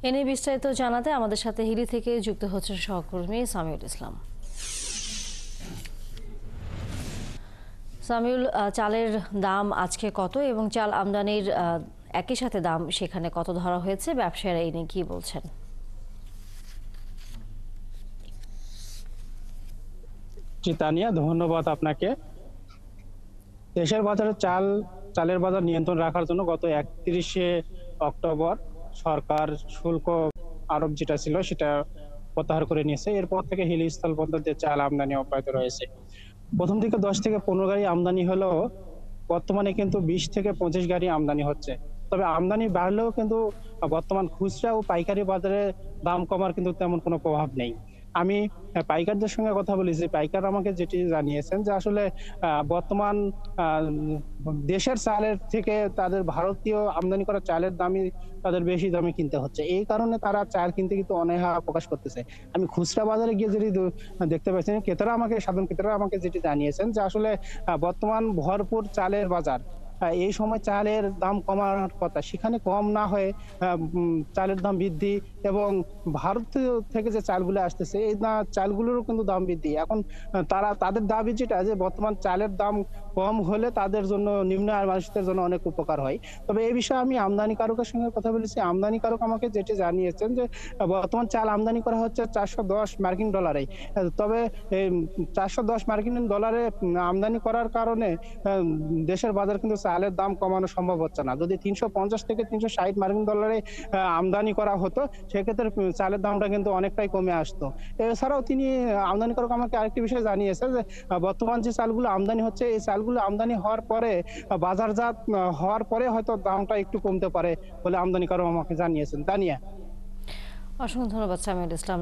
এ নিয়ে বিস্তারিত জানাতে আমাদের সাথে হিলি থেকে যুক্ত হচ্ছেন সহকর্মী সামিউল ইসলাম। সামিউল, চালের দাম আজকে কত এবং চাল আমদানির একই সাথে দাম সেখানে কত ধরা হয়েছে, ব্যবসায়ীরা এই নিয়ে কি বলছেন? জি তানিয়া, ধন্যবাদ আপনাকে। দেশের বাজারে চালের বাজার নিয়ন্ত্রণ রাখার জন্য গত 31শে অক্টোবর সরকার শুল্ক আরোপ যেটা ছিল সেটা প্রত্যাহার করে নিয়েছে। এরপর থেকে হিলি স্থলবন্দর দিয়ে চাল আমদানি অব্যাহত রয়েছে। প্রথম দিকে 10 থেকে 15 গাড়ি আমদানি হলেও বর্তমানে কিন্তু 20 থেকে 25 গাড়ি আমদানি হচ্ছে। তবে আমদানি বাড়লেও কিন্তু বর্তমান খুচরা ও পাইকারি বাজারে দাম কমার কিন্তু তেমন কোনো প্রভাব নেই। আমি পাইকারদের সঙ্গে কথা বলেছি, পাইকার আমাকে যেটি জানিয়েছেন যে আসলে বর্তমান দেশের চালের থেকে তাদের ভারতীয় আমদানি করা চালের দামই তাদের বেশি দামে কিনতে হচ্ছে। এই কারণে তারা চাল কিনতে কিন্তু অনীহা প্রকাশ করতেছে। আমি খুচরা বাজারে গিয়ে যেটি দেখতে পাচ্ছি, সাধারণ ক্রেতারা আমাকে যেটি জানিয়েছেন যে আসলে বর্তমান ভরপুর চালের বাজার, এই সময় চালের দাম কমার কথা, সেখানে কম না হয়ে চালের দাম বৃদ্ধি এবং ভারত থেকে যে চালগুলো আসতেছে এই চালগুলোরও কিন্তু দাম বৃদ্ধি। এখন তাদের দাবি যেটা যে বর্তমান চালের দাম কম হলে তাদের জন্য, নিম্ন আয়ের মানুষদের জন্য অনেক উপকার হয়। তবে এই বিষয়ে আমি আমদানিকারকের সঙ্গে কথা বলেছি। আমদানিকারক আমাকে যেটি জানিয়েছেন যে বর্তমান চাল আমদানি করা হচ্ছে 410 মার্কিন ডলারে। তবে এই 410 মার্কিন ডলারে আমদানি করার কারণে দেশের বাজার কিন্তু চালের দাম কমানো সম্ভব হচ্ছে না। যদি 350 থেকে 360 মার্কিন ডলারে আমদানি করা হতো সেক্ষেত্রে চালের দামটা কিন্তু অনেকটাই কমে আসতো। এছাড়াও তিনি আমদানিকারক আমাকে আরেকটি বিষয় জানিয়েছে যে বর্তমান যে চালগুলো আমদানি হচ্ছে এই চালগুলো আমদানি হওয়ার পরে বাজারজাত হওয়ার পরে হয়তো দামটা একটু কমতে পারে বলে আমদানিকারক আমাকে জানিয়েছেন। তানিয়া, অসংখ্য ধন্যবাদ সামিউল ইসলাম।